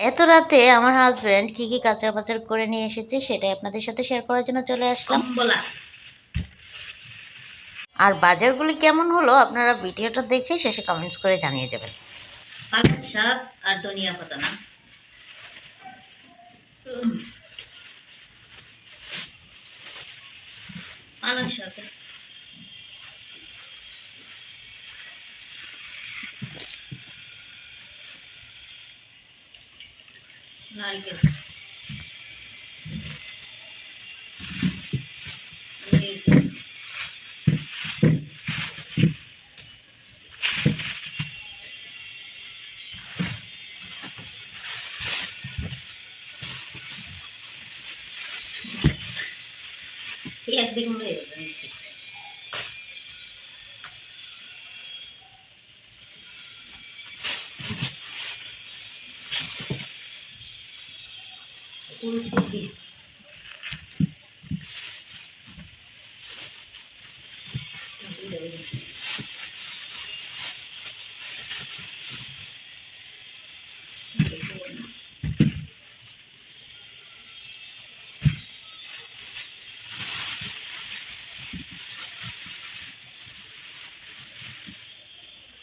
এত রাতে আমার হাসব্যান্ড কি কি কাঁচা বাজার করে নিয়ে এসেছে সেটাই আপনাদের সাথে শেয়ার করার জন্য চলে আসলাম। আর বাজারগুলি কেমন হলো আপনারা ভিডিওটা দেখে শেষে কমেন্টস করে জানিয়ে যাবেন। পালং শাক আর ধনিয়া পাতা না, পালং শাক, নারকেল, পেঁয়াজ বেগুন হয়ে গেছে মিষ্টি, ফুলকপি,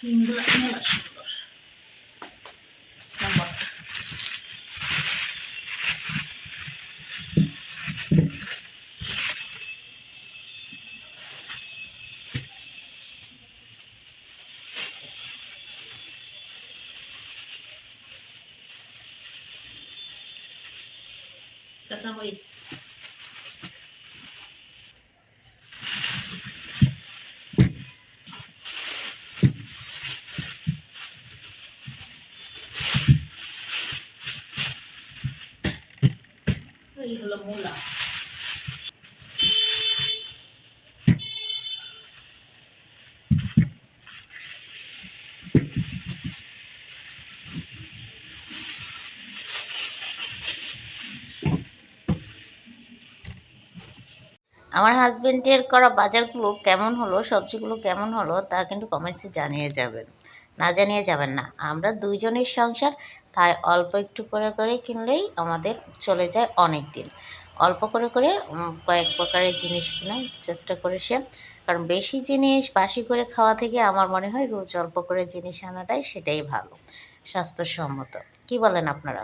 সিমগুলো মেলা সুন্দর নম্বর। কাঁচামরিচ, এই হলো মূলা, আমার হাজবেন্ডের করা বাজারগুলো কেমন হলো, সবজিগুলো কেমন হলো তা কিন্তু কমেন্টসে জানিয়ে যাবেন, না জানিয়ে যাবেন না। আমরা দুইজনের সংসার, তাই অল্প একটু করে করে কিনলেই আমাদের চলে যায় অনেক দিন। অল্প করে করে কয়েক প্রকারের জিনিস কেনার চেষ্টা করে সে, কারণ বেশি জিনিস বাসি করে খাওয়া থেকে আমার মনে হয় রোজ অল্প করে জিনিস আনাটাই সেটাই ভালো, স্বাস্থ্যসম্মত। কি বলেন আপনারা?